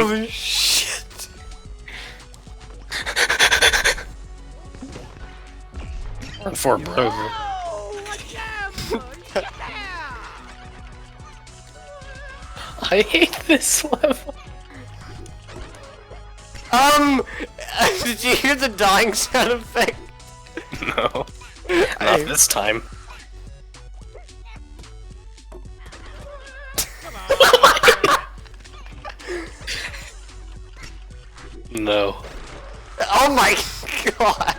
Holy shit! Run for it, bro. I hate this level. Did you hear the dying sound effect? No. Not this time. No. Oh my god!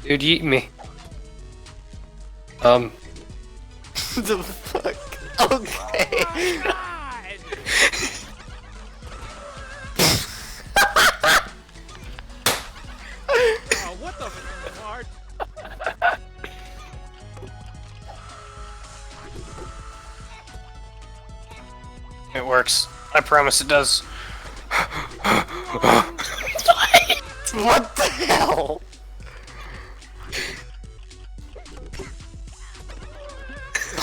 Dude, eat me. The fuck? Okay. What the fart? It works. I promise it does. What the hell?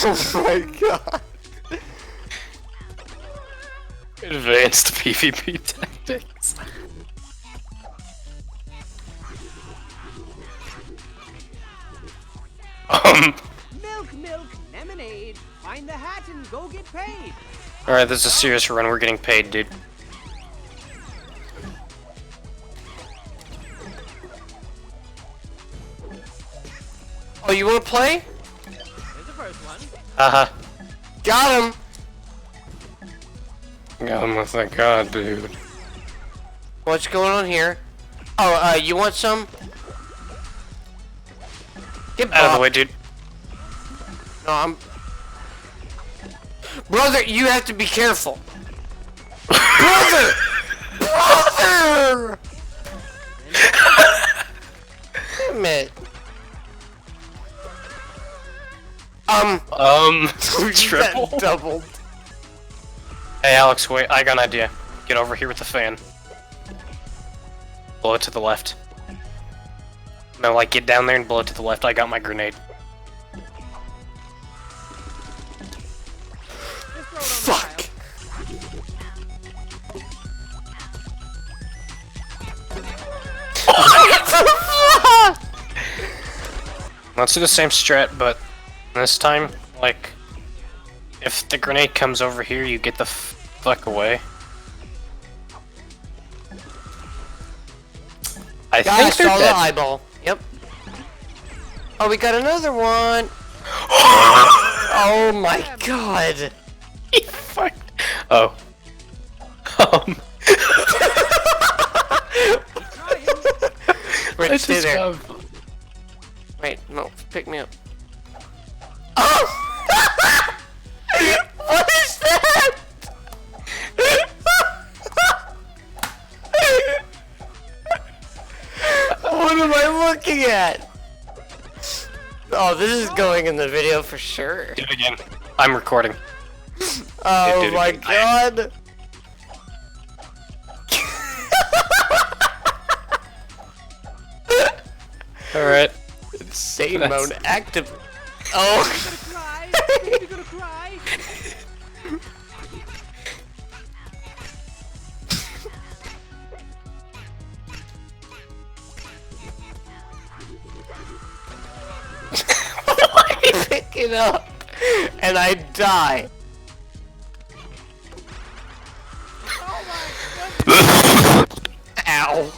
Oh my god. Advanced PvP tactics. Milk, lemonade. Find the hat and go get paid. Alright, this is a serious run. We're getting paid, dude. Oh, you wanna play? There's the first one. Haha. Got him! Got him with that god, dude. What's going on here? Oh, you want some? Get Out of the way, dude. No, I'm... Brother, you have to be careful. Brother! Brother! Damn it. Triple? That doubled. Hey, Alex, wait, I got an idea. Get over here with the fan. Blow it to the left. No, like, get down there and blow it to the left. I got my grenade. Fuck! Let's do the same strat, but this time, like, if the grenade comes over here, you get the fuck away. I think they're saw the dead. eyeball. Yep. Oh, we got another one. Oh my god. He fucked. Oh. Wait, stay just there. got- Wait, no, pick me up. Oh! What is that? What am I looking at? Oh, this is going in the video for sure. Do it again. I'm recording. Oh Dude, my again. god. Alright. Insane That's- mode active. Oh. Cry. You're gonna cry. I pick it up and I die. Ow.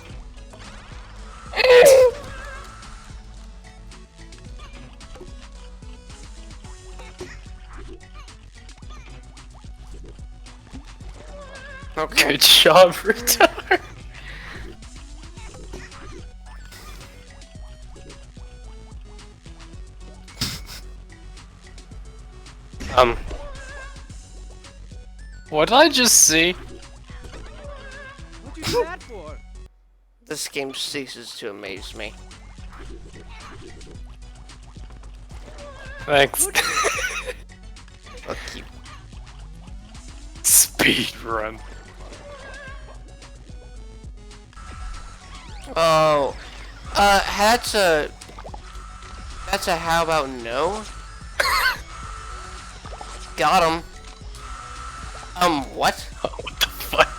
Okay. Good job, retard. What did I just see? What'd you do that for? This game ceases to amaze me. Thanks. Fuck you. Speed run. Oh, that's a how about no? Got him. What? What the fuck?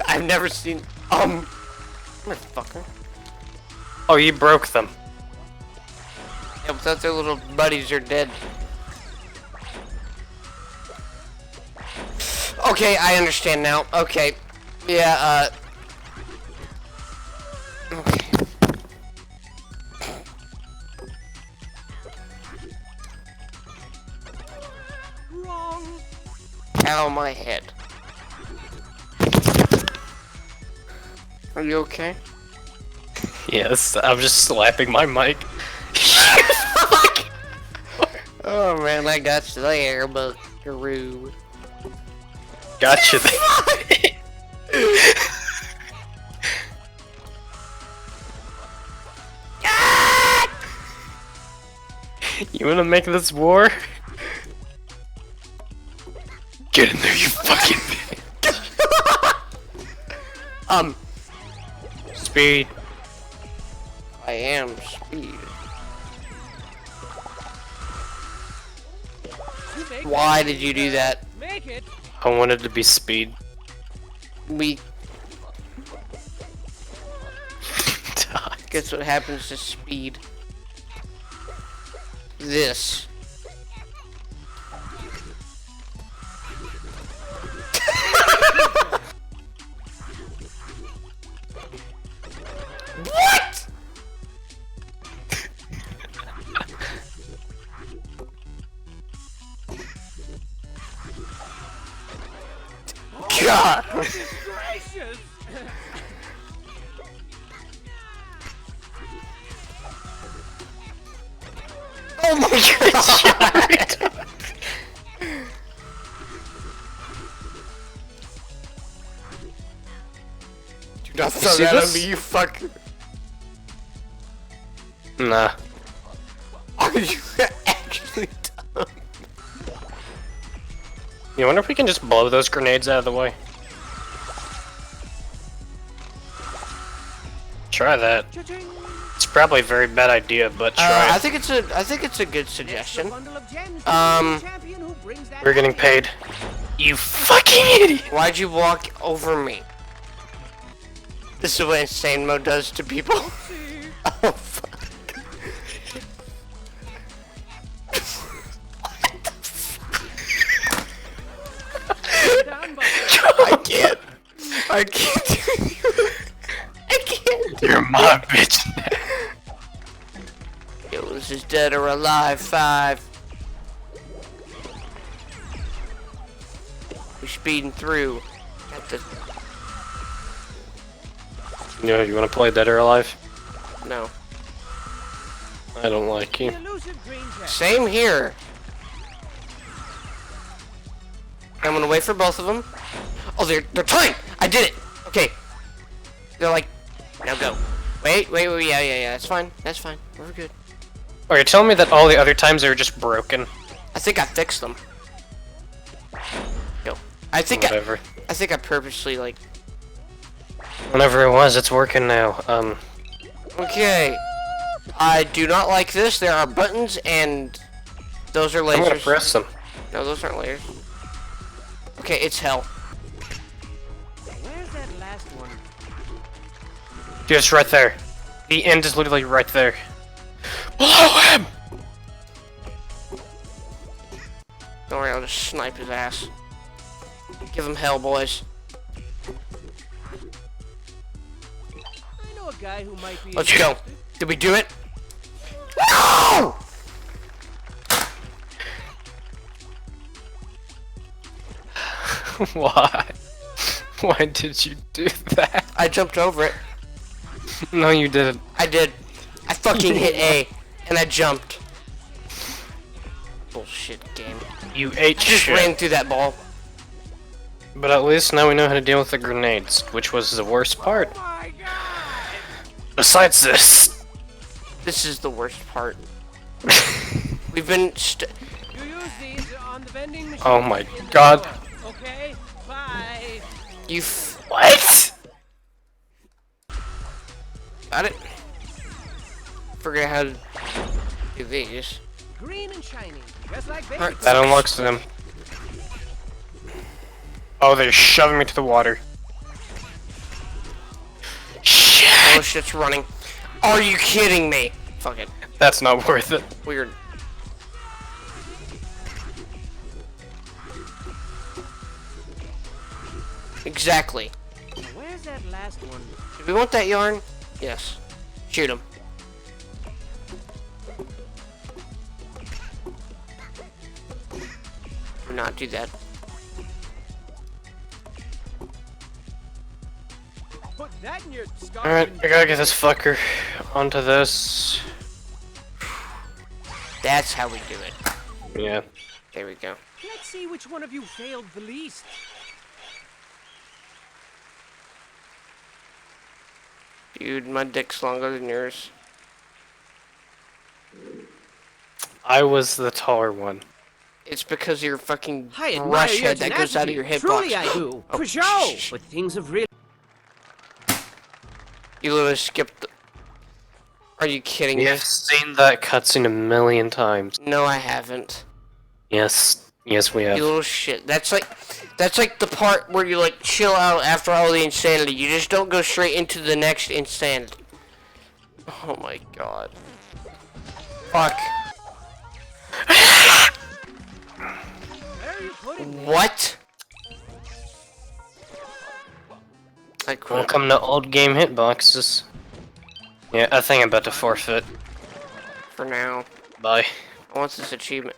I've never seen, motherfucker. Oh, you broke them. Yeah, without their little buddies are dead. Okay, I understand now. Okay. Yeah, okay. Wrong. Ow, my head. Are you okay? Yes, I'm just slapping my mic. Oh man, I got you there, buckaroo. Gotcha there. You wanna make this war? Get in there, you fucking Speed. I am speed. Why did you do that? Make it. I wanted to be speed. We. Guess what happens to speed? This. What? God. Gracious. Oh my god. Do not throw see that on this? me, you fuck. Nah. Are you actually dumb? You wonder if we can just blow those grenades out of the way? Try that. Cha-ching. It's probably a very bad idea, but try I it. think it's a good suggestion. Bundle of gems. Champion who brings that We're getting paid. You fucking idiot! Why'd you walk over me? This is what insane mode does to people. Oh fuck. down by I can't. I can't do it. I can't. You're my bitch now. Yo, this is dead or alive 5. We're speeding through. At the You wanna play Dead or Alive? no. I don't like the you. elusive green gem. Same here. I'm gonna wait for both of them. Oh, they're timed. I did it. Okay. They're like, now go. Wait. Yeah. That's fine. That's fine. We're good. Oh, you're telling me that all the other times they were just broken? I think I fixed them. Go. I think Whatever. I think I purposely like. Whatever it was, it's working now. Okay. I do not like this. There are buttons and those are lasers. I'm gonna press them. No, those aren't lasers. Okay, it's hell. Where's that last one? Dude, it's right there. The end is literally right there. Blow him! Don't worry, I'll just snipe his ass. Give him hell, boys. I know a guy who might be. Let's go. Did we do it? No! Why? Why did you do that? I jumped over it. No, you didn't. I did. I fucking hit A, and I jumped. Bullshit game. You ate I just shit. ran through that ball. But at least now we know how to deal with the grenades, which was the worst part. Oh my god! Besides this. This is the worst part. We've been You use these on the vending machine. Oh my god. Okay. What? Got it? Forget how to do these. Green and shiny, just like baby. Alright. That unlocks them. Oh, they're shoving me to the water. Shit! Oh shit's running. Are you kidding me? Fuck it. That's not worth it. Weird. Exactly. Where's that last one? Do we want that yarn? Yes. Shoot him. Do not do that. Put that in your scarf. Alright, I gotta get this fucker onto this. That's how we do it. Yeah. There we go. Let's see which one of you failed the least. Dude, my dick's longer than yours. I was the taller one. It's because you're fucking I admire brush your head that goes out of tenacity. your hitbox. Truly I do. Oh, For sure. shh. But things have really... You literally skipped the... Are you kidding me? You've seen that cutscene a million times. No, I haven't. Yes. Yes, we You have. little shit. That's like the part where you like chill out after all the insanity. You just don't go straight into the next insanity. Oh my god. Fuck. Where are you putting What? I quit. Welcome to old game hitboxes. Yeah, I think I'm about to forfeit. For now. Bye. I want this achievement.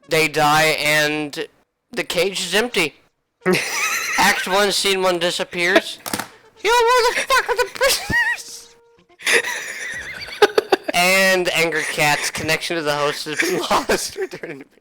They die and the cage is empty. Act 1, Scene 1 disappears. Yo, where the fuck are the prisoners? And Anger Cat's connection to the host has been lost. Returning to me.